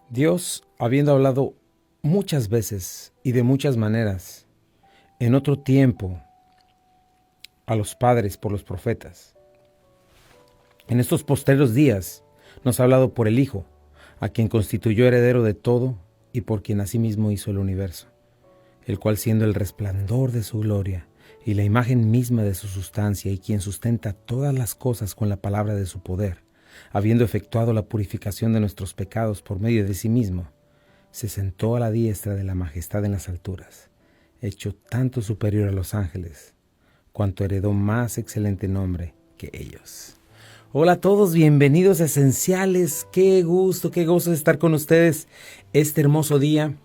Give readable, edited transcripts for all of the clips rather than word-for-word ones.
Dios, habiendo hablado muchas veces y de muchas maneras, en otro tiempo, a los padres por los profetas, en estos postreros días nos ha hablado por el Hijo, a quien constituyó heredero de todo y por quien asimismo hizo el universo, el cual siendo el resplandor de su gloria y la imagen misma de su sustancia y quien sustenta todas las cosas con la palabra de su poder, habiendo efectuado la purificación de nuestros pecados por medio de sí mismo, se sentó a la diestra de la majestad en las alturas, hecho tanto superior a los ángeles, cuanto heredó más excelente nombre que ellos. Hola a todos, bienvenidos a Esenciales. Qué gusto estar con ustedes este hermoso día,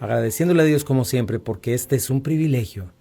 agradeciéndole a Dios como siempre, porque este es un privilegio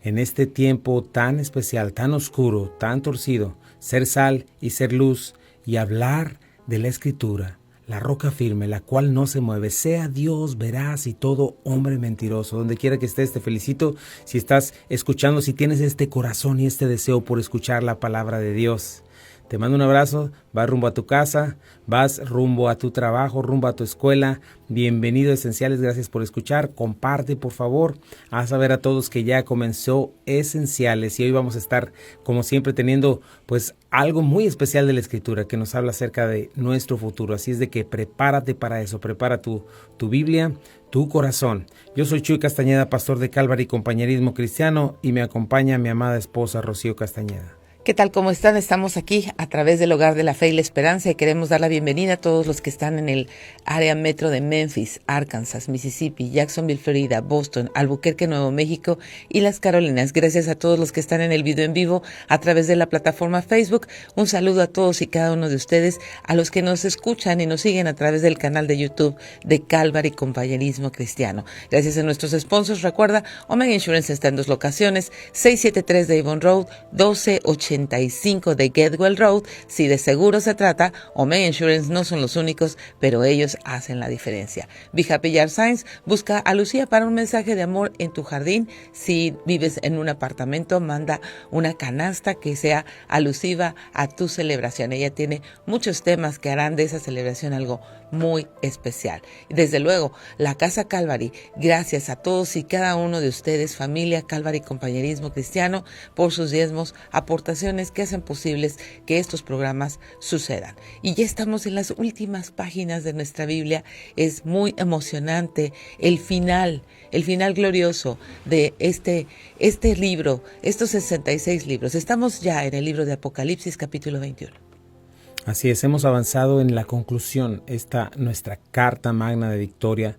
en este tiempo tan especial, tan oscuro, tan torcido, ser sal y ser luz y hablar de la Escritura, la roca firme, la cual no se mueve. Sea Dios veraz y todo hombre mentiroso. Donde quiera que estés, te felicito si estás escuchando, si tienes este corazón y este deseo por escuchar la palabra de Dios. Te mando un abrazo, vas rumbo a tu casa, vas rumbo a tu trabajo, rumbo a tu escuela. Bienvenido a Esenciales, gracias por escuchar. Comparte, por favor. Haz saber a todos que ya comenzó Esenciales y hoy vamos a estar, como siempre, teniendo pues algo muy especial de la Escritura que nos habla acerca de nuestro futuro. Así es de que prepárate para eso, prepara tu Biblia, tu corazón. Yo soy Chuy Castañeda, pastor de Calvary Compañerismo Cristiano, y me acompaña mi amada esposa Rocío Castañeda. ¿Qué tal? ¿Cómo están? Estamos aquí a través del Hogar de la Fe y la Esperanza y queremos dar la bienvenida a todos los que están en el área metro de Memphis, Arkansas, Mississippi, Jacksonville, Florida, Boston, Albuquerque, Nuevo México y las Carolinas. Gracias a todos los que están en el video en vivo a través de la plataforma Facebook. Un saludo a todos y cada uno de ustedes, a los que nos escuchan y nos siguen a través del canal de YouTube de Calvary Compañerismo Cristiano. Gracias a nuestros sponsors. Recuerda, Omega Insurance está en 2 locaciones, 673 de Avon Road, 1285 de Getwell Road. Si de seguro se trata, Omega Insurance no son los únicos, pero ellos hacen la diferencia. Be Happy Yard Signs busca a Lucía para un mensaje de amor en tu jardín. Si vives en un apartamento, manda una canasta que sea alusiva a tu celebración. Ella tiene muchos temas que harán de esa celebración algo muy especial. Desde luego, la Casa Calvary, gracias a todos y cada uno de ustedes, familia Calvary Compañerismo Cristiano, por sus diezmos, aportaciones que hacen posibles que estos programas sucedan. Y ya estamos en las últimas páginas de nuestra Biblia. Es muy emocionante el final glorioso de este libro, estos 66 libros. Estamos ya en el libro de Apocalipsis, capítulo 21. Así es, hemos avanzado en la conclusión, nuestra carta magna de victoria,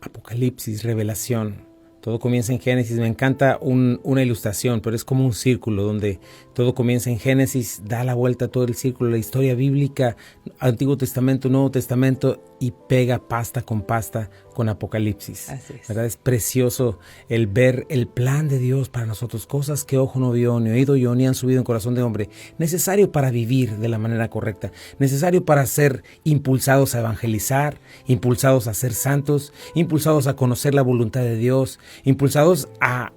Apocalipsis, Revelación. Todo comienza en Génesis. Me encanta una ilustración, pero es como un círculo donde todo comienza en Génesis, da la vuelta a todo el círculo, la historia bíblica, Antiguo Testamento, Nuevo Testamento, y pega pasta con Apocalipsis. Así es. ¿Verdad? Es precioso el ver el plan de Dios para nosotros, cosas que ojo no vio, ni oído yo, ni han subido en corazón de hombre, necesario para vivir de la manera correcta, necesario para ser impulsados a evangelizar, impulsados a ser santos, impulsados a conocer la voluntad de Dios, impulsados a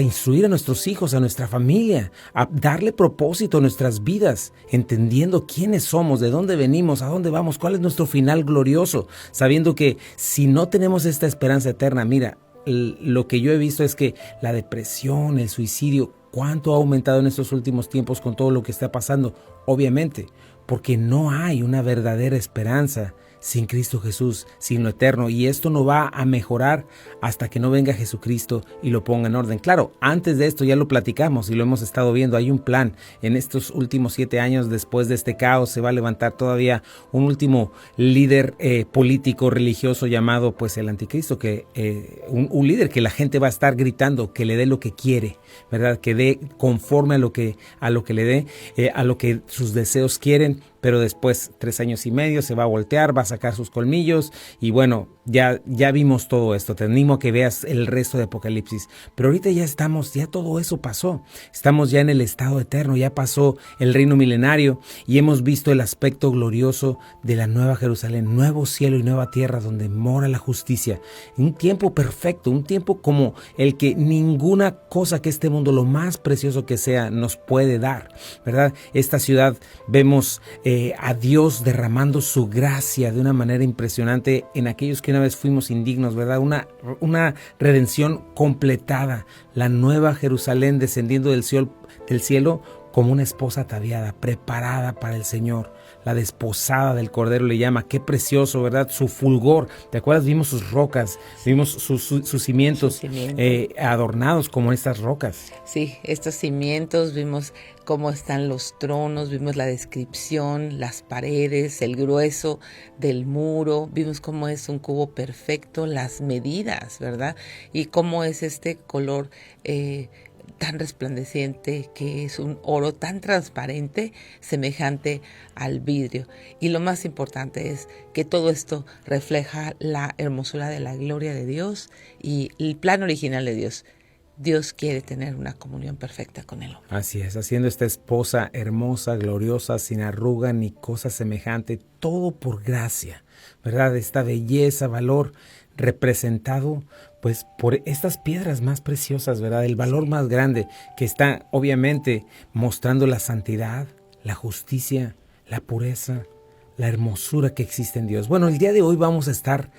instruir a nuestros hijos, a nuestra familia, a darle propósito a nuestras vidas, entendiendo quiénes somos, de dónde venimos, a dónde vamos, cuál es nuestro final glorioso, sabiendo que si no tenemos esta esperanza eterna, mira, lo que yo he visto es que la depresión, el suicidio, cuánto ha aumentado en estos últimos tiempos con todo lo que está pasando, obviamente, porque no hay una verdadera esperanza sin Cristo Jesús, sin lo eterno, y esto no va a mejorar hasta que no venga Jesucristo y lo ponga en orden. Claro, antes de esto ya lo platicamos y lo hemos estado viendo, hay un plan. En estos últimos 7 años, después de este caos, se va a levantar todavía un último líder político, religioso, llamado pues el anticristo, que un líder que la gente va a estar gritando que le dé lo que quiere, ¿verdad? Que dé conforme a lo que le dé, a lo que sus deseos quieren. Pero después, 3 años y medio, se va a voltear, va a sacar sus colmillos y bueno, ya vimos todo esto. Te animo a que veas el resto de Apocalipsis. Pero ahorita ya todo eso pasó. Estamos ya en el estado eterno, ya pasó el reino milenario y hemos visto el aspecto glorioso de la nueva Jerusalén, nuevo cielo y nueva tierra donde mora la justicia. Un tiempo perfecto, un tiempo como el que ninguna cosa que este mundo, lo más precioso que sea, nos puede dar, ¿verdad? Esta ciudad vemos a Dios derramando su gracia, de una manera impresionante en aquellos que una vez fuimos indignos, ¿verdad? Una redención completada, la nueva Jerusalén descendiendo del cielo como una esposa ataviada, preparada para el Señor. La desposada del Cordero le llama. Qué precioso, ¿verdad? Su fulgor. ¿Te acuerdas? Vimos sus rocas, vimos sus cimientos adornados como estas rocas. Sí, estos cimientos, vimos cómo están los tronos, vimos la descripción, las paredes, el grueso del muro, vimos cómo es un cubo perfecto, las medidas, ¿verdad? Y cómo es este color tan resplandeciente, que es un oro tan transparente, semejante al vidrio. Y lo más importante es que todo esto refleja la hermosura de la gloria de Dios y el plan original de Dios. Dios quiere tener una comunión perfecta con el hombre. Así es, haciendo esta esposa hermosa, gloriosa, sin arruga ni cosa semejante, todo por gracia, ¿verdad? Esta belleza, valor representado pues por estas piedras más preciosas, ¿verdad? El valor más grande que está obviamente mostrando la santidad, la justicia, la pureza, la hermosura que existe en Dios. Bueno, el día de hoy vamos a estar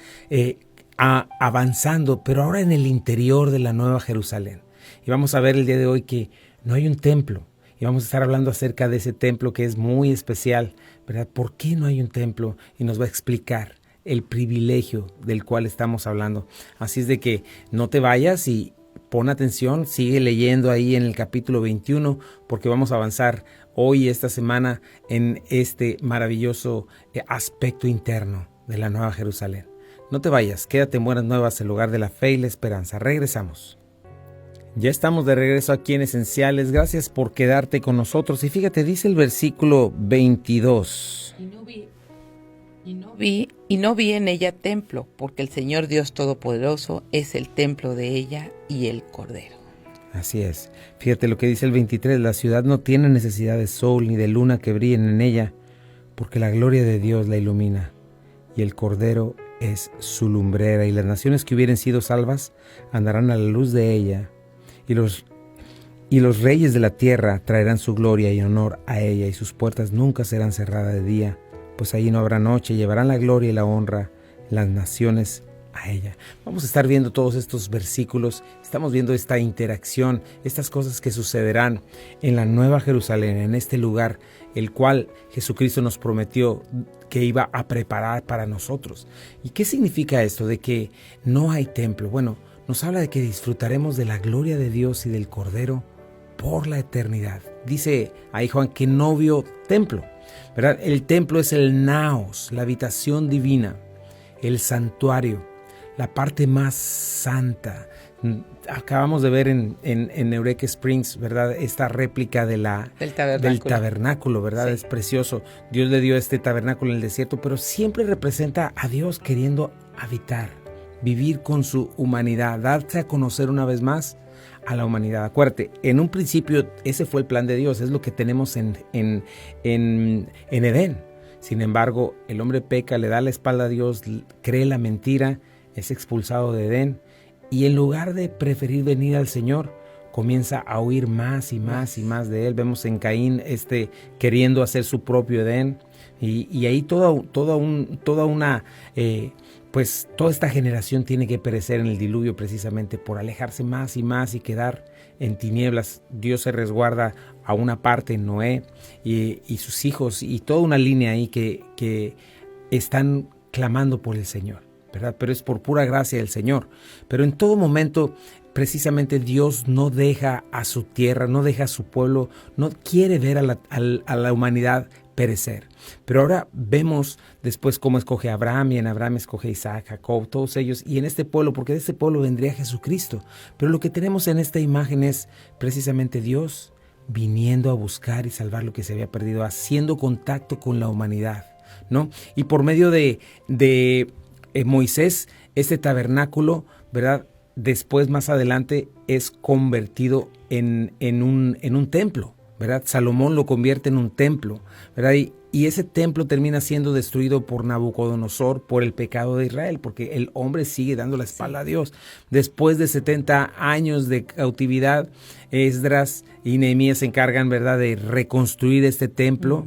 avanzando, pero ahora en el interior de la Nueva Jerusalén. Y vamos a ver el día de hoy que no hay un templo. Y vamos a estar hablando acerca de ese templo que es muy especial, ¿verdad? ¿Por qué no hay un templo? Y nos va a explicar el privilegio del cual estamos hablando. Así es de que no te vayas y pon atención, sigue leyendo ahí en el capítulo 21, porque vamos a avanzar hoy, esta semana, en este maravilloso aspecto interno de la Nueva Jerusalén. No te vayas, quédate en Buenas Nuevas, el lugar de la fe y la esperanza. Regresamos. Ya estamos de regreso aquí en Esenciales. Gracias por quedarte con nosotros. Y fíjate, dice el versículo 22. Y no vi en ella templo, porque el Señor Dios Todopoderoso es el templo de ella y el Cordero. Así es. Fíjate lo que dice el 23. La ciudad no tiene necesidad de sol ni de luna que brillen en ella, porque la gloria de Dios la ilumina, y el Cordero es su lumbrera, y las naciones que hubieren sido salvas andarán a la luz de ella, y los reyes de la tierra traerán su gloria y honor a ella, y sus puertas nunca serán cerradas de día, pues allí no habrá noche. Llevarán la gloria y la honra las naciones a ella. Vamos a estar viendo todos estos versículos, estamos viendo esta interacción, estas cosas que sucederán en la Nueva Jerusalén, en este lugar, el cual Jesucristo nos prometió que iba a preparar para nosotros. ¿Y qué significa esto de que no hay templo? Bueno, nos habla de que disfrutaremos de la gloria de Dios y del Cordero por la eternidad. Dice ahí Juan que no vio templo, ¿verdad? El templo es el naos, la habitación divina, el santuario, la parte más santa. Acabamos de ver en Eureka Springs, ¿verdad? Esta réplica del tabernáculo, ¿verdad? Sí. Es precioso. Dios le dio este tabernáculo en el desierto, pero siempre representa a Dios queriendo habitar, vivir con su humanidad, darse a conocer una vez más a la humanidad. Acuérdate, en un principio ese fue el plan de Dios, es lo que tenemos en Edén. Sin embargo, el hombre peca, le da la espalda a Dios, cree la mentira, es expulsado de Edén, y en lugar de preferir venir al Señor, comienza a huir más y más y más de Él. Vemos en Caín queriendo hacer su propio Edén, y ahí toda esta generación tiene que perecer en el diluvio precisamente por alejarse más y más y quedar en tinieblas. Dios se resguarda a una parte en Noé y sus hijos y toda una línea ahí que están clamando por el Señor, ¿verdad? Pero es por pura gracia del Señor. Pero en todo momento, precisamente Dios no deja a su tierra, no deja a su pueblo, no quiere ver a la humanidad perecer. Pero ahora vemos después cómo escoge a Abraham, y en Abraham escoge a Isaac, Jacob, todos ellos, y en este pueblo, porque de este pueblo vendría Jesucristo. Pero lo que tenemos en esta imagen es precisamente Dios viniendo a buscar y salvar lo que se había perdido, haciendo contacto con la humanidad, ¿no? Y por medio de Moisés, este tabernáculo, ¿verdad? Después, más adelante, es convertido en un templo, ¿verdad? Salomón lo convierte en un templo, ¿verdad? Y ese templo termina siendo destruido por Nabucodonosor por el pecado de Israel, porque el hombre sigue dando la espalda a Dios. Después de 70 años de cautividad, Esdras y Nehemías se encargan, ¿verdad?, de reconstruir este templo.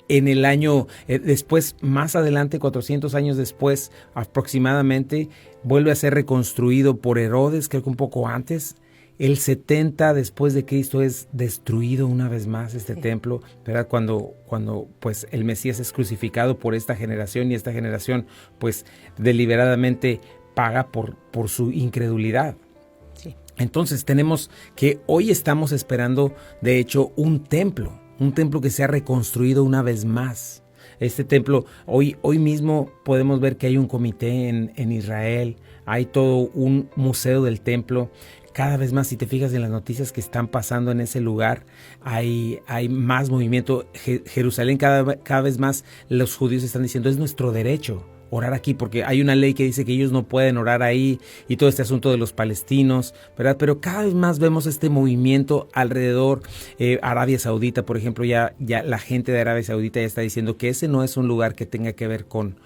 en el año, después, más adelante, 400 años después aproximadamente, vuelve a ser reconstruido por Herodes, creo que un poco antes. El 70 después de Cristo es destruido una vez más este templo, ¿verdad? Cuando pues el Mesías es crucificado por esta generación, y esta generación pues deliberadamente paga por su incredulidad. Sí. Entonces tenemos que hoy estamos esperando, de hecho, un templo que sea reconstruido una vez más. Este templo, hoy mismo podemos ver que hay un comité en Israel, hay todo un museo del templo. Cada vez más, si te fijas en las noticias que están pasando en ese lugar, hay más movimiento. Jerusalén, cada vez más los judíos están diciendo, es nuestro derecho orar aquí, porque hay una ley que dice que ellos no pueden orar ahí, y todo este asunto de los palestinos, ¿verdad? Pero cada vez más vemos este movimiento alrededor. Arabia Saudita, por ejemplo, ya la gente de Arabia Saudita ya está diciendo que ese no es un lugar que tenga que ver con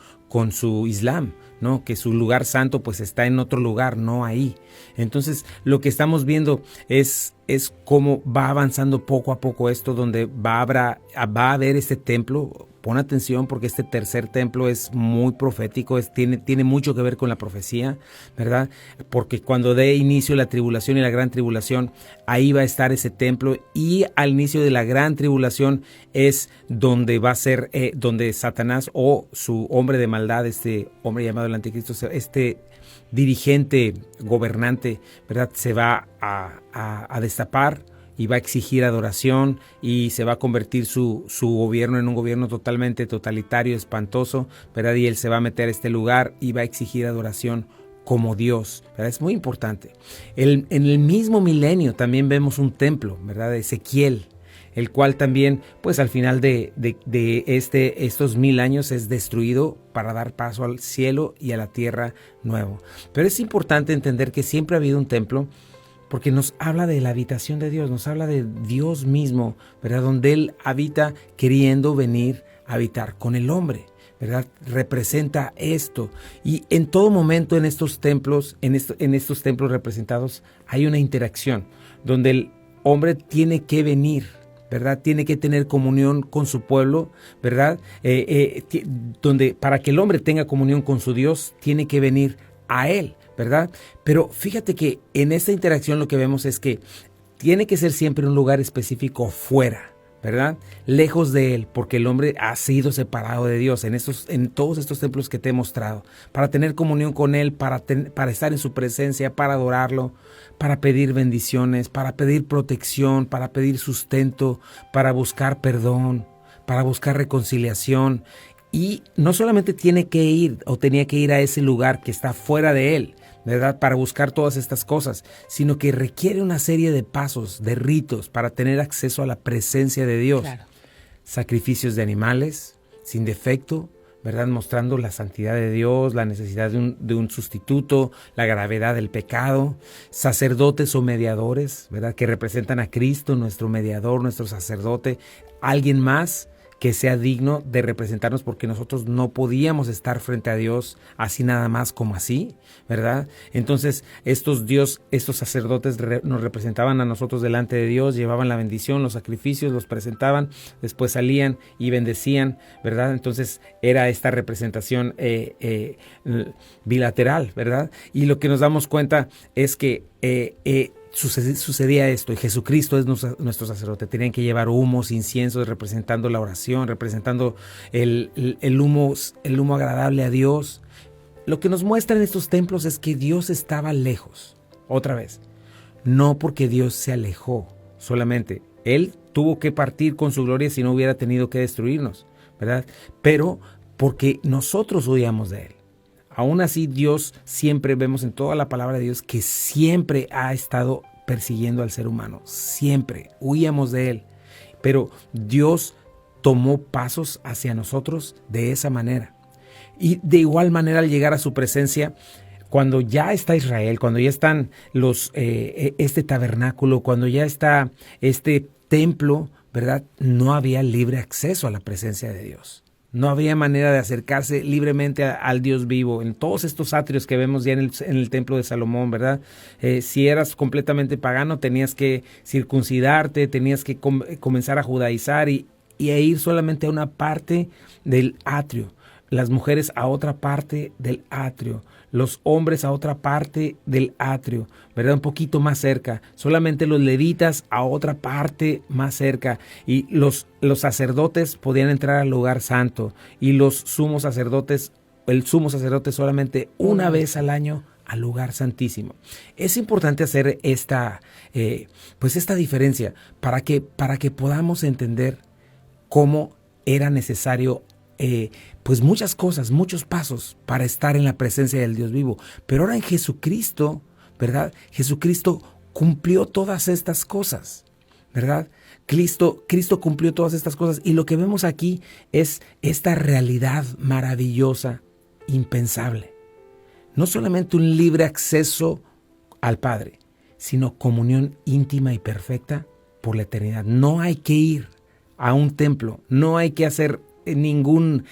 su Islam, ¿no? Que su lugar santo pues está en otro lugar, no ahí. Entonces lo que estamos viendo es cómo va avanzando poco a poco esto, donde va a haber este templo. Pon atención, porque este tercer templo es muy profético, tiene mucho que ver con la profecía, ¿verdad? Porque cuando dé inicio la tribulación y la gran tribulación, ahí va a estar ese templo, y al inicio de la gran tribulación es donde va a ser, donde Satanás o su hombre de maldad, este hombre llamado el anticristo, este dirigente, gobernante, ¿verdad? Se va a destapar y va a exigir adoración, y se va a convertir su gobierno en un gobierno totalmente totalitario, espantoso, ¿verdad? Y él se va a meter a este lugar y va a exigir adoración como Dios, ¿verdad? Es muy importante. En el mismo milenio también vemos un templo, ¿verdad? De Ezequiel, el cual también, pues al final de estos 1000 años es destruido para dar paso al cielo y a la tierra nuevo. Pero es importante entender que siempre ha habido un templo, porque nos habla de la habitación de Dios, nos habla de Dios mismo, ¿verdad? Donde Él habita, queriendo venir a habitar con el hombre, ¿verdad? Representa esto. Y en todo momento en estos templos, en estos templos representados, hay una interacción donde el hombre tiene que venir, ¿verdad? Tiene que tener comunión con su pueblo, ¿verdad? Donde para que el hombre tenga comunión con su Dios, tiene que venir a Él, ¿verdad? Pero fíjate que en esta interacción lo que vemos es que tiene que ser siempre un lugar específico fuera, ¿verdad? Lejos de Él, porque el hombre ha sido separado de Dios en todos estos templos que te he mostrado, para tener comunión con Él, para estar en su presencia, para adorarlo, para pedir bendiciones, para pedir protección, para pedir sustento, para buscar perdón, para buscar reconciliación. Y no solamente tenía que ir a ese lugar que está fuera de Él, ¿verdad? Para buscar todas estas cosas, sino que requiere una serie de pasos, de ritos, para tener acceso a la presencia de Dios. Claro. Sacrificios de animales, sin defecto, ¿verdad? Mostrando la santidad de Dios, la necesidad de un sustituto, la gravedad del pecado. Sacerdotes o mediadores, ¿verdad? Que representan a Cristo, nuestro mediador, nuestro sacerdote. Alguien más que sea digno de representarnos, porque nosotros no podíamos estar frente a Dios así nada más como así, ¿verdad? Entonces estos sacerdotes nos representaban a nosotros delante de Dios, llevaban la bendición, los sacrificios, los presentaban, después salían y bendecían, ¿verdad? Entonces era esta representación bilateral, ¿verdad? Y lo que nos damos cuenta es que sucedía esto, y Jesucristo es nuestro sacerdote. Tenían que llevar humos, inciensos, representando la oración, representando el humo agradable a Dios. Lo que nos muestran estos templos es que Dios estaba lejos. Otra vez, no porque Dios se alejó solamente. Él tuvo que partir con su gloria si no hubiera tenido que destruirnos, ¿verdad? Pero porque nosotros huíamos de Él. Aún así, Dios, siempre vemos en toda la palabra de Dios que siempre ha estado persiguiendo al ser humano. Siempre huíamos de Él. Pero Dios tomó pasos hacia nosotros de esa manera. Y de igual manera, al llegar a su presencia, cuando ya está Israel, cuando ya están este tabernáculo, cuando ya está este templo, ¿verdad? No había libre acceso a la presencia de Dios. No había manera de acercarse libremente al Dios vivo. En todos estos atrios que vemos ya en el templo de Salomón, ¿verdad? Si eras completamente pagano, tenías que circuncidarte, tenías que comenzar a judaizar y e ir solamente a una parte del atrio, las mujeres a otra parte del atrio, los hombres a otra parte del atrio, ¿verdad? Un poquito más cerca, solamente los levitas a otra parte más cerca, y los sacerdotes podían entrar al lugar santo, y el sumo sacerdote solamente una vez al año al lugar santísimo. Es importante hacer esta diferencia para que podamos entender cómo era necesario muchas cosas, muchos pasos para estar en la presencia del Dios vivo. Pero ahora en Jesucristo, ¿verdad? Jesucristo cumplió todas estas cosas, ¿verdad? Cristo cumplió todas estas cosas, y lo que vemos aquí es esta realidad maravillosa, impensable. No solamente un libre acceso al Padre, sino comunión íntima y perfecta por la eternidad. No hay que ir a un templo, no hay que hacer ningún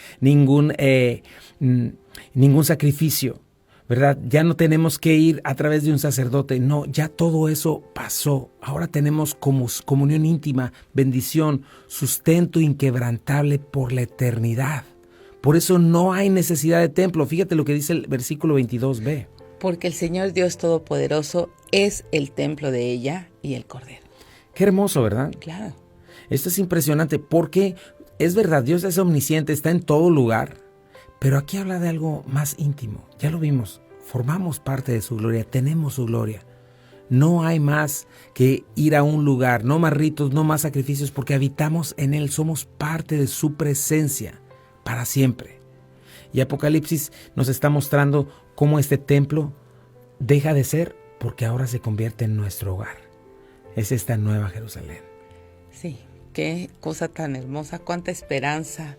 sacrificio, ¿verdad? Ya no tenemos que ir a través de un sacerdote, no, ya todo eso pasó. Ahora tenemos comunión íntima, bendición, sustento inquebrantable por la eternidad. Por eso no hay necesidad de templo. Fíjate lo que dice el versículo 22b. Porque el Señor Dios Todopoderoso es el templo de ella y el Cordero. Qué hermoso, ¿verdad? Claro. Esto es impresionante porque es verdad, Dios es omnisciente, está en todo lugar, pero aquí habla de algo más íntimo. Ya lo vimos, formamos parte de su gloria, tenemos su gloria. No hay más que ir a un lugar, no más ritos, no más sacrificios, porque habitamos en Él, somos parte de su presencia para siempre. Y Apocalipsis nos está mostrando cómo este templo deja de ser porque ahora se convierte en nuestro hogar. Es esta nueva Jerusalén. Sí, qué cosa tan hermosa, cuánta esperanza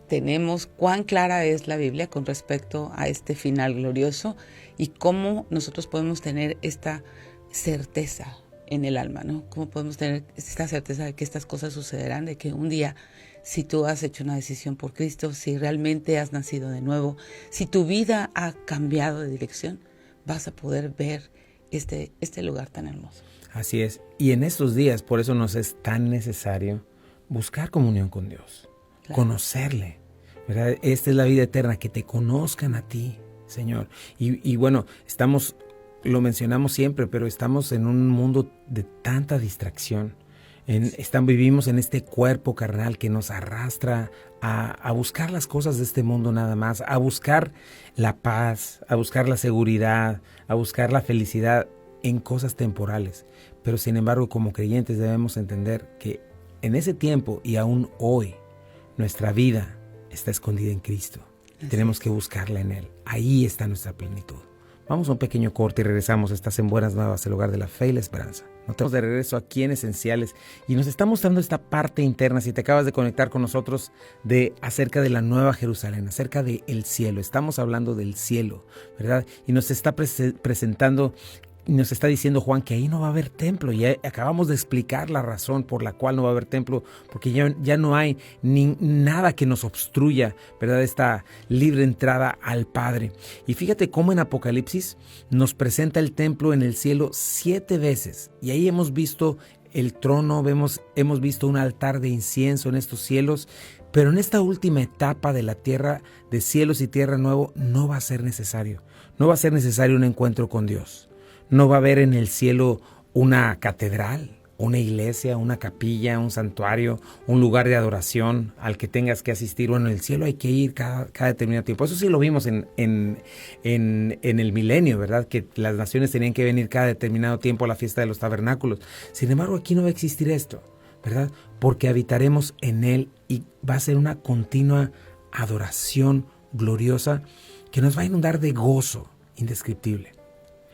tenemos, cuán clara es la Biblia con respecto a este final glorioso y cómo nosotros podemos tener esta certeza en el alma, ¿no? Cómo podemos tener esta certeza de que estas cosas sucederán, de que un día, si tú has hecho una decisión por Cristo, si realmente has nacido de nuevo, si tu vida ha cambiado de dirección, vas a poder ver este lugar tan hermoso. Así es. Y en estos días, por eso nos es tan necesario buscar comunión con Dios, claro. Conocerle, ¿verdad? Esta es la vida eterna, que te conozcan a ti, Señor. Y bueno, lo mencionamos siempre, pero estamos en un mundo de tanta distracción. Vivimos en este cuerpo carnal que nos arrastra a buscar las cosas de este mundo nada más, a buscar la paz, a buscar la seguridad, a buscar la felicidad en cosas temporales. Pero sin embargo, como creyentes debemos entender que en ese tiempo y aún hoy, nuestra vida está escondida en Cristo. Tenemos que buscarla en Él. Ahí está nuestra plenitud. Vamos a un pequeño corte y regresamos. Estás en Buenas Nuevas, el hogar de la fe y la esperanza. Nos tenemos de regreso aquí en Esenciales y nos está mostrando esta parte interna, si te acabas de conectar con nosotros, acerca de la Nueva Jerusalén, acerca del cielo. Estamos hablando del cielo, ¿verdad? Y nos está presentando, nos está diciendo Juan que ahí no va a haber templo, y acabamos de explicar la razón por la cual no va a haber templo, porque ya no hay nada que nos obstruya, ¿verdad? Esta libre entrada al Padre. Y fíjate cómo en Apocalipsis nos presenta el templo en el cielo 7 veces, y ahí hemos visto el trono, hemos visto un altar de incienso en estos cielos, pero en esta última etapa de la tierra, de cielos y tierra nuevo, no va a ser necesario un encuentro con Dios. No va a haber en el cielo una catedral, una iglesia, una capilla, un santuario, un lugar de adoración al que tengas que asistir. Bueno, en el cielo hay que ir cada determinado tiempo. Eso sí lo vimos en el milenio, ¿verdad? Que las naciones tenían que venir cada determinado tiempo a la fiesta de los tabernáculos. Sin embargo, aquí no va a existir esto, ¿verdad? Porque habitaremos en Él y va a ser una continua adoración gloriosa que nos va a inundar de gozo indescriptible.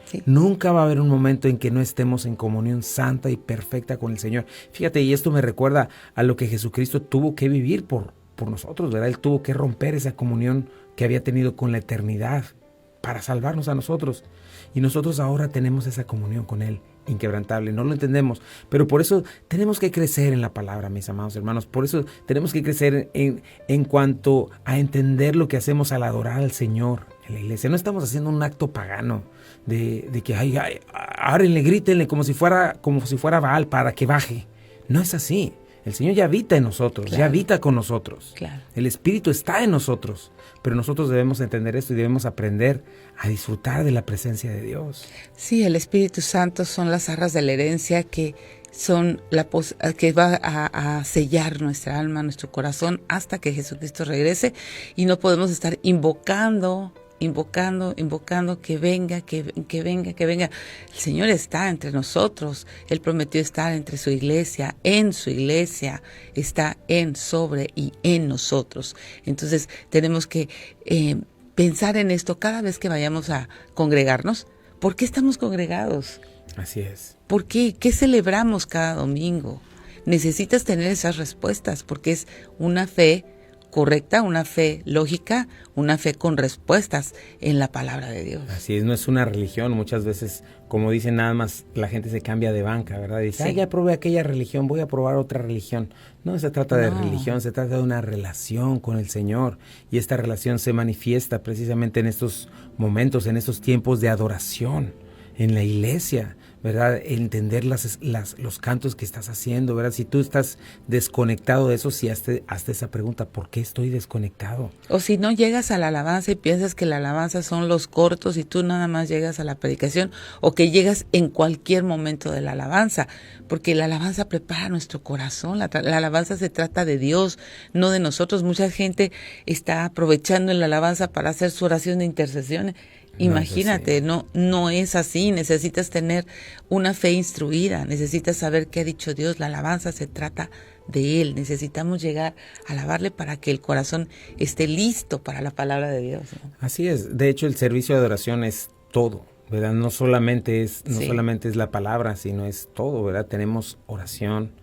Sí. Nunca va a haber un momento en que no estemos en comunión santa y perfecta con el Señor. Fíjate, y esto me recuerda a lo que Jesucristo tuvo que vivir por nosotros, ¿verdad? Él tuvo que romper esa comunión que había tenido con la eternidad para salvarnos a nosotros. Y nosotros ahora tenemos esa comunión con Él inquebrantable. No lo entendemos, pero por eso tenemos que crecer en la palabra, mis amados hermanos. Por eso tenemos que crecer en cuanto a entender lo que hacemos al adorar al Señor en la iglesia. No estamos haciendo un acto pagano de que árenle, grítenle como si fuera Baal para que baje. No es así. El Señor ya habita en nosotros, Claro. ya habita con nosotros. Claro. El Espíritu está en nosotros, pero nosotros debemos entender esto y debemos aprender a disfrutar de la presencia de Dios. Sí, el Espíritu Santo son las arras de la herencia que son que va a sellar nuestra alma, nuestro corazón hasta que Jesucristo regrese, y no podemos estar invocando que venga, que venga. El Señor está entre nosotros. Él prometió estar entre su iglesia, en su iglesia, está en, sobre y en nosotros. Entonces tenemos que pensar en esto cada vez que vayamos a congregarnos. ¿Por qué estamos congregados? Así es. ¿Por qué? ¿Qué celebramos cada domingo? Necesitas tener esas respuestas porque es una fe correcta, una fe lógica, una fe con respuestas en la palabra de Dios. Así es, no es una religión. Muchas veces, como dicen, nada más la gente se cambia de banca, ¿verdad? Dice, Sí. ya probé aquella religión, voy a probar otra religión. No se trata de No. religión, se trata de una relación con el Señor. Y esta relación se manifiesta precisamente en estos momentos, en estos tiempos de adoración, en la iglesia, ¿verdad? Entender los cantos que estás haciendo, ¿verdad? Si tú estás desconectado de eso, sí, hazte esa pregunta, ¿por qué estoy desconectado? O si no llegas a la alabanza y piensas que la alabanza son los cortos y tú nada más llegas a la predicación, o que llegas en cualquier momento de la alabanza, porque la alabanza prepara nuestro corazón, la alabanza se trata de Dios, no de nosotros. Mucha gente está aprovechando en la alabanza para hacer su oración de intercesión. Imagínate, no es así. Necesitas tener una fe instruida, necesitas saber qué ha dicho Dios. La alabanza se trata de Él. Necesitamos llegar a alabarle para que el corazón esté listo para la palabra de Dios, ¿no? Así es. De hecho, el servicio de adoración es todo, ¿verdad? No solamente es la palabra, sino es todo, ¿verdad? Tenemos oración,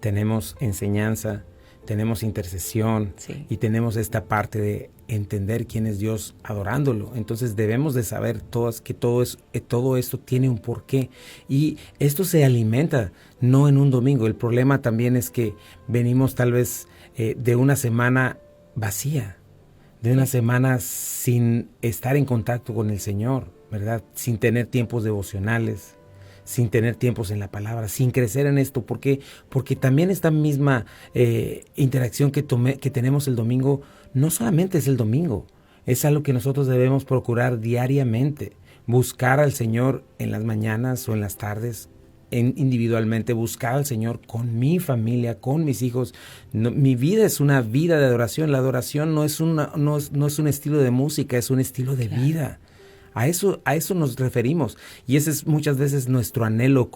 tenemos enseñanza, tenemos intercesión, Sí. y tenemos esta parte de entender quién es Dios adorándolo. Entonces debemos de saber que todo esto tiene un porqué, y esto se alimenta no en un domingo. El problema también es que venimos tal vez de una semana vacía, de una semana sin estar en contacto con el Señor, ¿verdad? Sin tener tiempos devocionales, sin tener tiempos en la palabra, sin crecer en esto. ¿Por qué? Porque también esta misma interacción que tenemos el domingo, no solamente es el domingo, es algo que nosotros debemos procurar diariamente. Buscar al Señor en las mañanas o en las tardes, individualmente, buscar al Señor con mi familia, con mis hijos. Mi vida es una vida de adoración. La adoración no es un estilo de música, es un estilo de vida. A eso nos referimos, y ese es muchas veces nuestro anhelo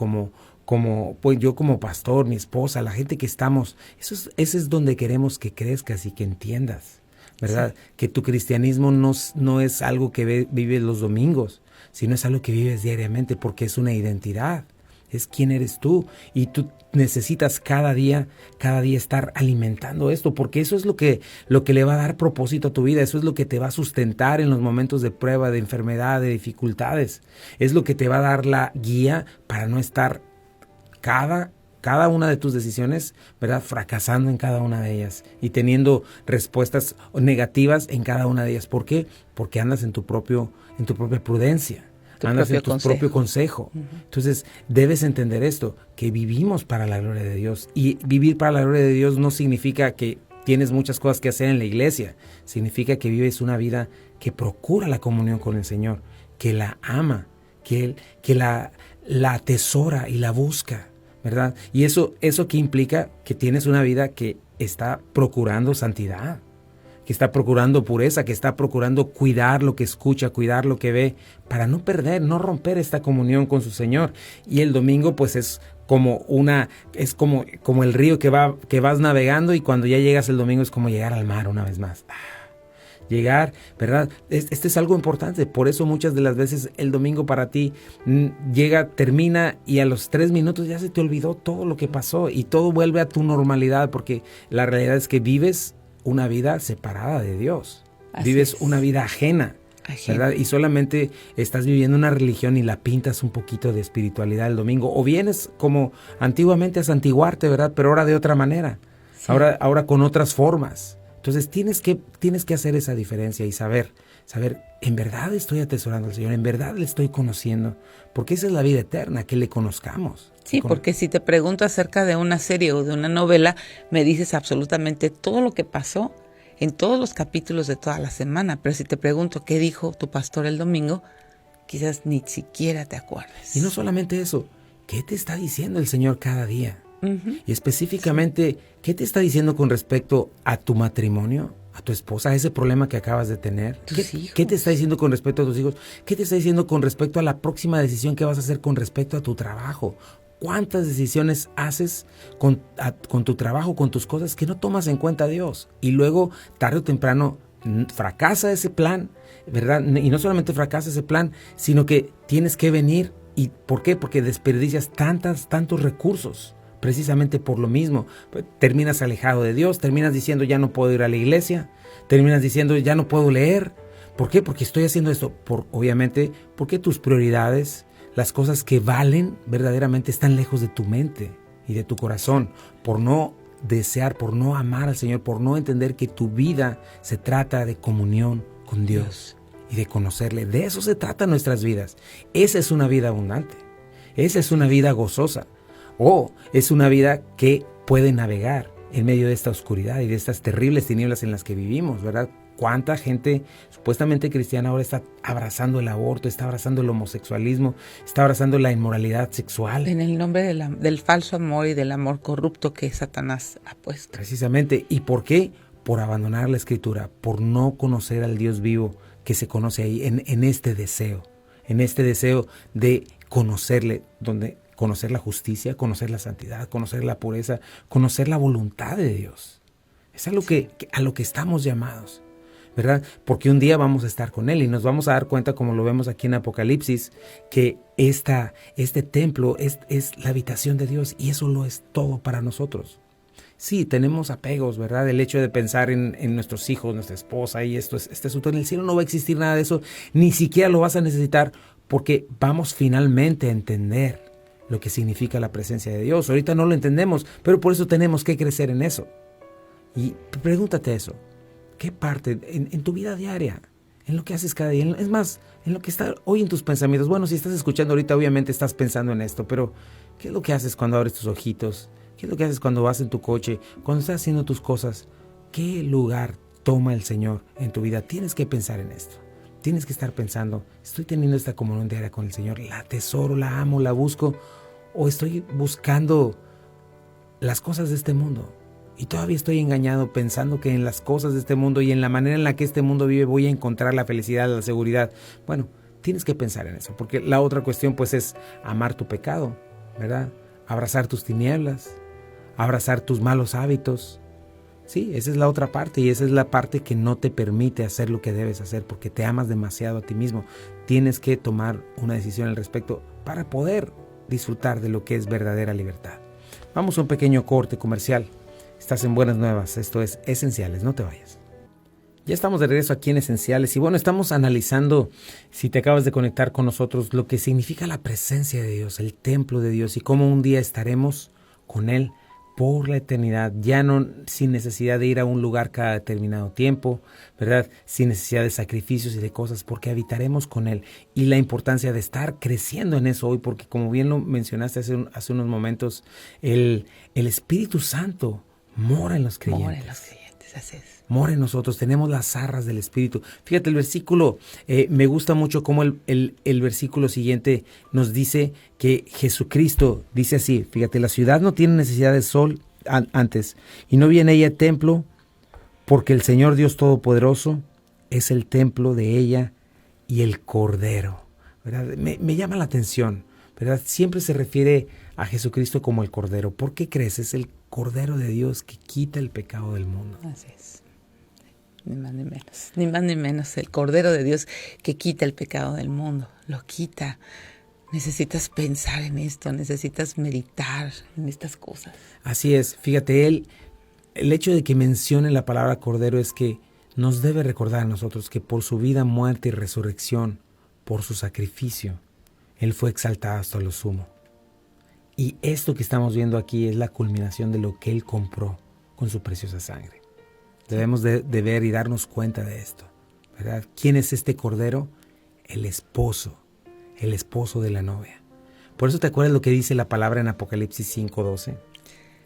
pues yo como pastor, mi esposa, la gente que estamos. Ese es donde queremos que crezcas y que entiendas, ¿verdad? Sí. Que tu cristianismo no es algo que vives los domingos, sino es algo que vives diariamente, porque es una identidad. Es quién eres tú, y tú necesitas cada día estar alimentando esto, porque eso es lo que le va a dar propósito a tu vida. Eso es lo que te va a sustentar en los momentos de prueba, de enfermedad, de dificultades. Es lo que te va a dar la guía para no estar cada una de tus decisiones, ¿verdad?, fracasando en cada una de ellas y teniendo respuestas negativas en cada una de ellas. ¿Por qué? Porque andas en tu propia prudencia. Andas en tu propio consejo. Uh-huh. Entonces, debes entender esto, que vivimos para la gloria de Dios. Y vivir para la gloria de Dios no significa que tienes muchas cosas que hacer en la iglesia. Significa que vives una vida que procura la comunión con el Señor, que la ama, que la atesora y la busca, ¿verdad? Y eso que implica que tienes una vida que está procurando santidad, que está procurando pureza, que está procurando cuidar lo que escucha, cuidar lo que ve, para no romper esta comunión con su Señor. Y el domingo, pues, es como el río que vas navegando, y cuando ya llegas el domingo es como llegar al mar una vez más. Llegar, ¿verdad? Este es algo importante. Por eso muchas de las veces el domingo para ti termina, y a los 3 minutos ya se te olvidó todo lo que pasó y todo vuelve a tu normalidad, porque la realidad es que vives una vida separada de Dios. Vives una vida ajena, ¿verdad? Y solamente estás viviendo una religión y la pintas un poquito de espiritualidad el domingo. O vienes como antiguamente a santiguarte, ¿verdad? Pero ahora de otra manera. Sí. Ahora con otras formas. Entonces tienes que hacer esa diferencia y saber saber, en verdad estoy atesorando al Señor, en verdad le estoy conociendo, porque esa es la vida eterna, que le conozcamos. Sí, porque si te pregunto acerca de una serie o de una novela, me dices absolutamente todo lo que pasó en todos los capítulos de toda la semana, pero si te pregunto qué dijo tu pastor el domingo, quizás ni siquiera te acuerdes. Y no solamente eso, ¿qué te está diciendo el Señor cada día? Y específicamente, ¿qué te está diciendo con respecto a tu matrimonio, a tu esposa, a ese problema que acabas de tener? ¿Qué te está diciendo con respecto a tus hijos? ¿Qué te está diciendo con respecto a la próxima decisión que vas a hacer con respecto a tu trabajo? ¿Cuántas decisiones haces con tu trabajo, con tus cosas, que no tomas en cuenta a Dios? Y luego, tarde o temprano, fracasa ese plan, ¿verdad? Y no solamente fracasa ese plan, sino que tienes que venir. ¿Y por qué? Porque desperdicias tantos recursos. Precisamente por lo mismo, terminas alejado de Dios, terminas diciendo ya no puedo ir a la iglesia, terminas diciendo ya no puedo leer. ¿Por qué? Porque estoy haciendo esto. Obviamente, porque tus prioridades, las cosas que valen verdaderamente están lejos de tu mente y de tu corazón, por no desear, por no amar al Señor, por no entender que tu vida se trata de comunión con Dios y de conocerle. De eso se trata nuestras vidas. Esa es una vida abundante, esa es una vida gozosa. Es una vida que puede navegar en medio de esta oscuridad y de estas terribles tinieblas en las que vivimos, ¿verdad? ¿Cuánta gente supuestamente cristiana ahora está abrazando el aborto, está abrazando el homosexualismo, está abrazando la inmoralidad sexual? En el nombre del falso amor y del amor corrupto que Satanás ha puesto. Precisamente. ¿Y por qué? Por abandonar la Escritura, por no conocer al Dios vivo que se conoce ahí, en este deseo de conocerle, donde conocer la justicia, conocer la santidad, conocer la pureza, conocer la voluntad de Dios. Es a lo que estamos llamados, ¿verdad? Porque un día vamos a estar con Él y nos vamos a dar cuenta, como lo vemos aquí en Apocalipsis, que este templo es la habitación de Dios y eso lo es todo para nosotros. Sí, tenemos apegos, ¿verdad? El hecho de pensar en nuestros hijos, nuestra esposa y este asunto. En el cielo no va a existir nada de eso, ni siquiera lo vas a necesitar, porque vamos finalmente a entender lo que significa la presencia de Dios. Ahorita no lo entendemos, pero por eso tenemos que crecer en eso. Y pregúntate eso. ¿Qué parte en tu vida diaria, en lo que haces cada día, es más, en lo que está hoy en tus pensamientos? Bueno, si estás escuchando ahorita, obviamente estás pensando en esto, pero ¿qué es lo que haces cuando abres tus ojitos? ¿Qué es lo que haces cuando vas en tu coche? Cuando estás haciendo tus cosas, ¿qué lugar toma el Señor en tu vida? Tienes que pensar en esto. Tienes que estar pensando, ¿estoy teniendo esta comunión diaria con el Señor? ¿La atesoro, la amo, la busco? ¿O estoy buscando las cosas de este mundo? Y todavía estoy engañado pensando que en las cosas de este mundo y en la manera en la que este mundo vive voy a encontrar la felicidad, la seguridad. Bueno, tienes que pensar en eso, porque la otra cuestión pues es amar tu pecado, ¿verdad? Abrazar tus tinieblas, abrazar tus malos hábitos. Sí, esa es la otra parte y esa es la parte que no te permite hacer lo que debes hacer porque te amas demasiado a ti mismo. Tienes que tomar una decisión al respecto para poder disfrutar de lo que es verdadera libertad. Vamos a un pequeño corte comercial. Estás en Buenas Nuevas, esto es Esenciales, no te vayas. Ya estamos de regreso aquí en Esenciales y bueno, estamos analizando, si te acabas de conectar con nosotros, lo que significa la presencia de Dios, el templo de Dios y cómo un día estaremos con Él por la eternidad, ya no sin necesidad de ir a un lugar cada determinado tiempo, ¿verdad? Sin necesidad de sacrificios y de cosas, porque habitaremos con Él. Y la importancia de estar creciendo en eso hoy, porque como bien lo mencionaste hace unos momentos, el Espíritu Santo mora en los creyentes. Mora en los creyentes, así es. Mora en nosotros, tenemos las arras del Espíritu. Fíjate, el versículo, me gusta mucho cómo el versículo siguiente nos dice que Jesucristo dice así, fíjate, la ciudad no tiene necesidad de sol antes, y no viene ella templo, porque el Señor Dios Todopoderoso es el templo de ella y el Cordero, ¿verdad? Me llama la atención, ¿verdad? Siempre se refiere a Jesucristo como el Cordero. ¿Por qué crees? Es el Cordero de Dios que quita el pecado del mundo. Así es. Ni más ni menos, el Cordero de Dios que quita el pecado del mundo, lo quita. Necesitas pensar en esto, necesitas meditar en estas cosas. Así es, fíjate, el hecho de que mencione la palabra Cordero es que nos debe recordar a nosotros que por su vida, muerte y resurrección, por su sacrificio, Él fue exaltado hasta lo sumo. Y esto que estamos viendo aquí es la culminación de lo que Él compró con su preciosa sangre. Debemos de ver y darnos cuenta de esto, ¿verdad? ¿Quién es este cordero? El esposo de la novia. Por eso te acuerdas lo que dice la palabra en Apocalipsis 5:12.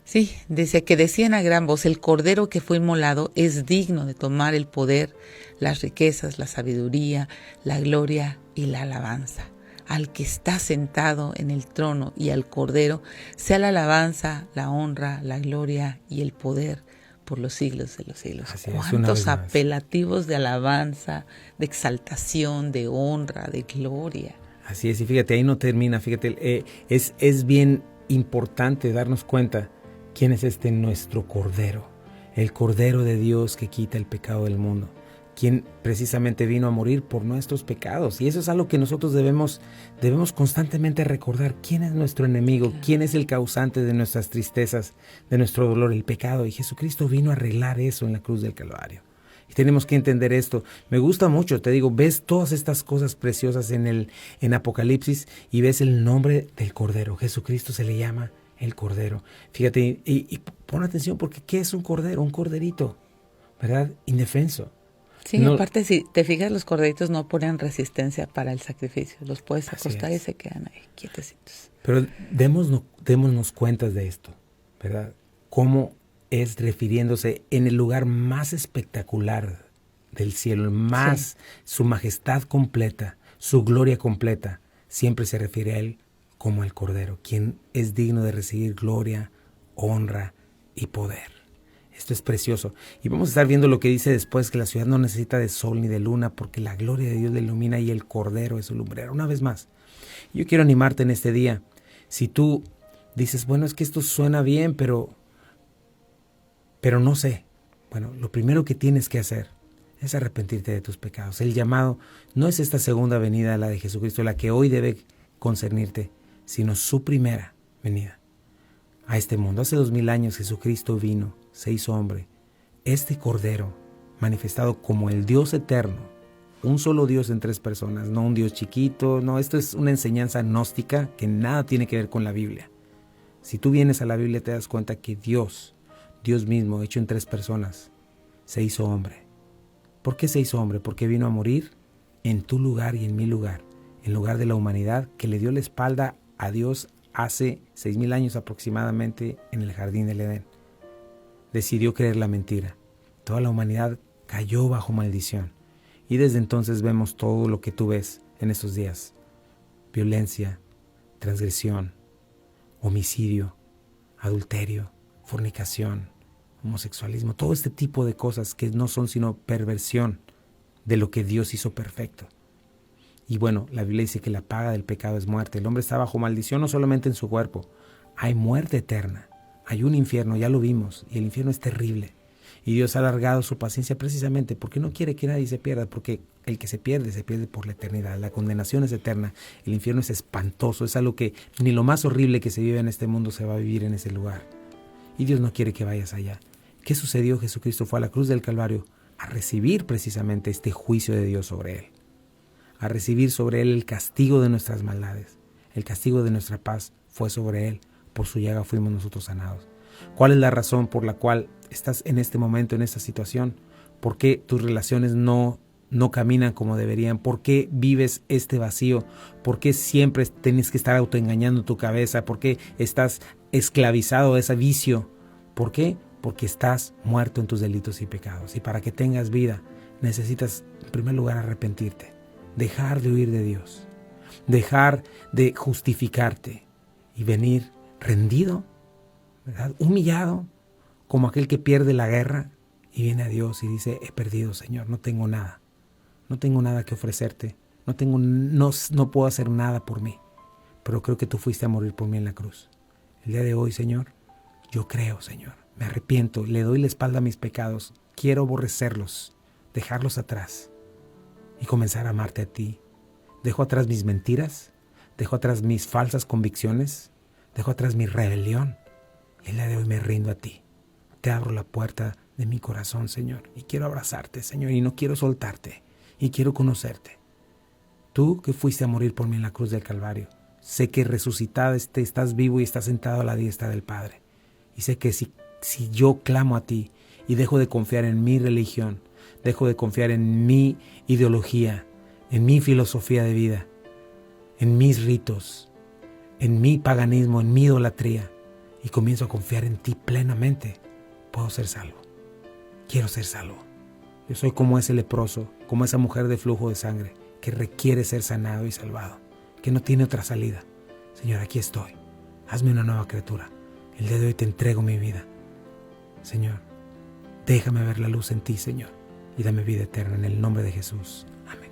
Sí, dice que decían a gran voz, el cordero que fue inmolado es digno de tomar el poder, las riquezas, la sabiduría, la gloria y la alabanza. Al que está sentado en el trono y al cordero, sea la alabanza, la honra, la gloria y el poder por los siglos de los siglos. Así es, ¿Cuántos apelativos de alabanza, de exaltación, de honra, de gloria? Así es, y fíjate, ahí no termina, fíjate, es bien importante darnos cuenta quién es este nuestro Cordero, el Cordero de Dios que quita el pecado del mundo, quien precisamente vino a morir por nuestros pecados. Y eso es algo que nosotros debemos constantemente recordar. ¿Quién es nuestro enemigo? ¿Quién es el causante de nuestras tristezas, de nuestro dolor? El pecado. Y Jesucristo vino a arreglar eso en la cruz del Calvario. Y tenemos que entender esto. Me gusta mucho, te digo, ves todas estas cosas preciosas en Apocalipsis y ves el nombre del Cordero. Jesucristo se le llama el Cordero. Fíjate, y pon atención, porque ¿qué es un cordero? Un corderito, ¿verdad? Indefenso. Sí, no, aparte, si te fijas, los corderitos no ponen resistencia para el sacrificio. Los puedes acostar y se quedan ahí quietecitos. Pero démonos cuenta de esto, ¿verdad? Cómo es refiriéndose en el lugar más espectacular del cielo, más su majestad completa, su gloria completa. Siempre se refiere a él como el Cordero, quien es digno de recibir gloria, honra y poder. Esto es precioso. Y vamos a estar viendo lo que dice después, que la ciudad no necesita de sol ni de luna, porque la gloria de Dios la ilumina y el Cordero es su lumbrera. Una vez más, yo quiero animarte en este día. Si tú dices, bueno, es que esto suena bien, pero no sé. Bueno, lo primero que tienes que hacer es arrepentirte de tus pecados. El llamado no es esta segunda venida, la de Jesucristo, la que hoy debe concernirte, sino su primera venida a este mundo. Hace 2000 años Jesucristo vino, se hizo hombre. Este Cordero, manifestado como el Dios eterno, un solo Dios en tres personas, no un Dios chiquito, no, esto es una enseñanza gnóstica que nada tiene que ver con la Biblia. Si tú vienes a la Biblia te das cuenta que Dios mismo, hecho en tres personas, se hizo hombre. ¿Por qué se hizo hombre? Porque vino a morir en tu lugar y en mi lugar, en lugar de la humanidad que le dio la espalda a Dios hace 6000 años aproximadamente en el jardín del Edén. Decidió creer la mentira. Toda la humanidad cayó bajo maldición. Y desde entonces vemos todo lo que tú ves en estos días. Violencia, transgresión, homicidio, adulterio, fornicación, homosexualismo, todo este tipo de cosas que no son sino perversión de lo que Dios hizo perfecto. Y bueno, la Biblia dice que la paga del pecado es muerte. El hombre está bajo maldición no solamente en su cuerpo, hay muerte eterna, hay un infierno, ya lo vimos, y el infierno es terrible. Y Dios ha alargado su paciencia precisamente porque no quiere que nadie se pierda, porque el que se pierde por la eternidad. La condenación es eterna, el infierno es espantoso, es algo que ni lo más horrible que se vive en este mundo se va a vivir en ese lugar. Y Dios no quiere que vayas allá. ¿Qué sucedió? Jesucristo fue a la cruz del Calvario a recibir precisamente este juicio de Dios sobre él, a recibir sobre él el castigo de nuestras maldades. El castigo de nuestra paz fue sobre él, por su llaga fuimos nosotros sanados. ¿Cuál es la razón por la cual estás en este momento, en esta situación? ¿Por qué tus relaciones no caminan como deberían? ¿Por qué vives este vacío? ¿Por qué siempre tienes que estar autoengañando tu cabeza? ¿Por qué estás esclavizado a ese vicio? ¿Por qué? Porque estás muerto en tus delitos y pecados. Y para que tengas vida, necesitas en primer lugar arrepentirte, dejar de huir de Dios, dejar de justificarte y venir rendido, ¿verdad? Humillado, como aquel que pierde la guerra y viene a Dios y dice, he perdido, Señor, no tengo nada que ofrecerte, no puedo hacer nada por mí, pero creo que tú fuiste a morir por mí en la cruz. El día de hoy, Señor, yo creo, Señor, me arrepiento, le doy la espalda a mis pecados, quiero aborrecerlos, dejarlos atrás y comenzar a amarte a ti. Dejo atrás mis mentiras, dejo atrás mis falsas convicciones, dejo atrás mi rebelión y el día de hoy me rindo a ti. Te abro la puerta de mi corazón, Señor, y quiero abrazarte, Señor, y no quiero soltarte, y quiero conocerte. Tú que fuiste a morir por mí en la cruz del Calvario, sé que resucitado estás vivo y estás sentado a la diestra del Padre. Y sé que si yo clamo a ti y dejo de confiar en mi religión, dejo de confiar en mi ideología, en mi filosofía de vida, en mis ritos, en mi paganismo, en mi idolatría, y comienzo a confiar en ti plenamente. Puedo ser salvo. Quiero ser salvo. Yo soy como ese leproso, como esa mujer de flujo de sangre que requiere ser sanado y salvado, que no tiene otra salida. Señor, aquí estoy. Hazme una nueva criatura. El día de hoy te entrego mi vida. Señor, déjame ver la luz en ti, Señor, y dame vida eterna en el nombre de Jesús. Amén.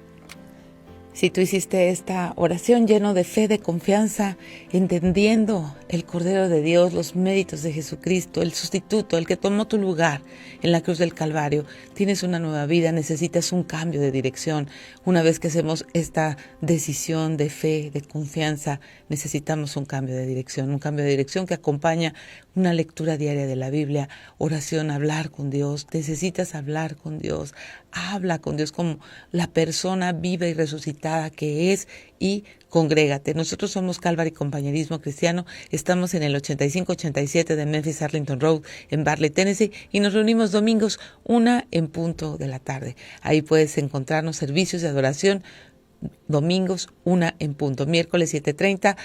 Si tú hiciste esta oración lleno de fe, de confianza, entendiendo el Cordero de Dios, los méritos de Jesucristo, el sustituto, el que tomó tu lugar en la cruz del Calvario, tienes una nueva vida, necesitas un cambio de dirección. Una vez que hacemos esta decisión de fe, de confianza, necesitamos un cambio de dirección que acompaña una lectura diaria de la Biblia, oración, hablar con Dios. Necesitas hablar con Dios. Habla con Dios como la persona viva y resucitada que es y congrégate. Nosotros somos Calvary Compañerismo Cristiano. Estamos en el 8587 de Memphis Arlington Road en Barley, Tennessee, y nos reunimos domingos 1 en punto de la tarde. Ahí puedes encontrarnos servicios de adoración. Domingos 1 en punto, miércoles 6:30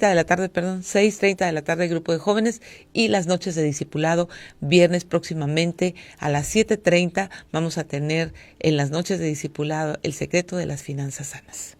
de la tarde grupo de jóvenes, y las noches de discipulado, viernes próximamente a las 7:30 vamos a tener en las noches de discipulado el secreto de las finanzas sanas.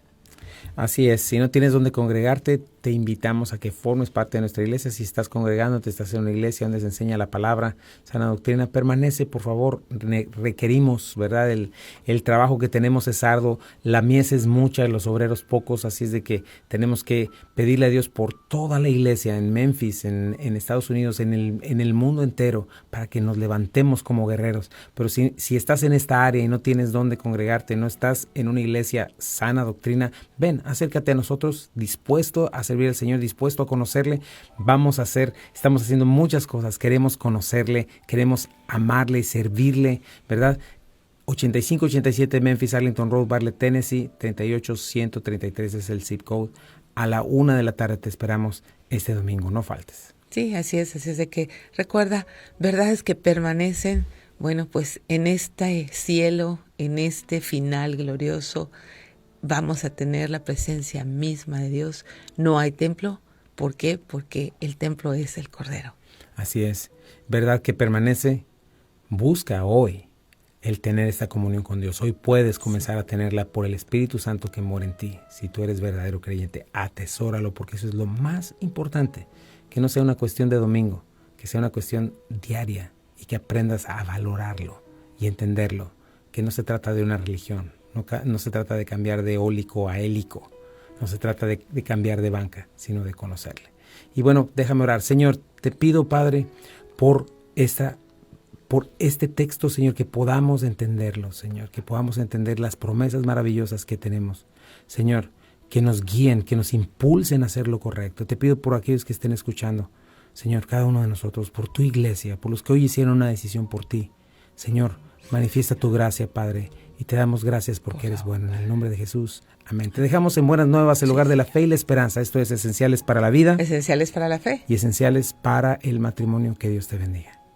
Así es, si no tienes dónde congregarte, te invitamos a que formes parte de nuestra iglesia. Si estás congregándote, estás en una iglesia donde se enseña la palabra, sana doctrina, permanece, por favor. Requerimos, ¿verdad? El trabajo que tenemos es arduo, la mies es mucha y los obreros pocos, así es de que tenemos que pedirle a Dios por toda la iglesia en Memphis, en Estados Unidos, en el mundo entero, para que nos levantemos como guerreros. Pero si estás en esta área y no tienes dónde congregarte, no estás en una iglesia sana doctrina, ven, acércate a nosotros, dispuesto a servir al Señor, dispuesto a conocerle. Estamos haciendo muchas cosas, queremos conocerle, queremos amarle y servirle, ¿verdad? 8587 Memphis Arlington Road, Barley, Tennessee, 38133 es el zip code. A la 1 de la tarde te esperamos este domingo, no faltes. Sí, así es de que recuerda, verdades que permanecen, bueno, pues en este cielo, en este final glorioso, vamos a tener la presencia misma de Dios. No hay templo. ¿Por qué? Porque el templo es el Cordero. Así es. Verdad que permanece. Busca hoy el tener esta comunión con Dios. Hoy puedes comenzar a tenerla por el Espíritu Santo que mora en ti. Si tú eres verdadero creyente, atesóralo, porque eso es lo más importante. Que no sea una cuestión de domingo, que sea una cuestión diaria y que aprendas a valorarlo y entenderlo. Que no se trata de una religión. No se trata de cambiar de eólico a hélico, no se trata de cambiar de banca, sino de conocerle. Y bueno, déjame orar. Señor, te pido, Padre, por este texto, Señor, que podamos entenderlo, Señor, que podamos entender las promesas maravillosas que tenemos. Señor, que nos guíen, que nos impulsen a hacer lo correcto. Te pido por aquellos que estén escuchando, Señor, cada uno de nosotros, por tu iglesia, por los que hoy hicieron una decisión por ti. Señor, manifiesta tu gracia, Padre, y te damos gracias porque eres bueno. En el nombre de Jesús. Amén. Te dejamos en buenas nuevas, el lugar de la fe y la esperanza. Esto es Esenciales para la Vida. Esenciales para la Fe. Y esenciales para el matrimonio. Que Dios te bendiga.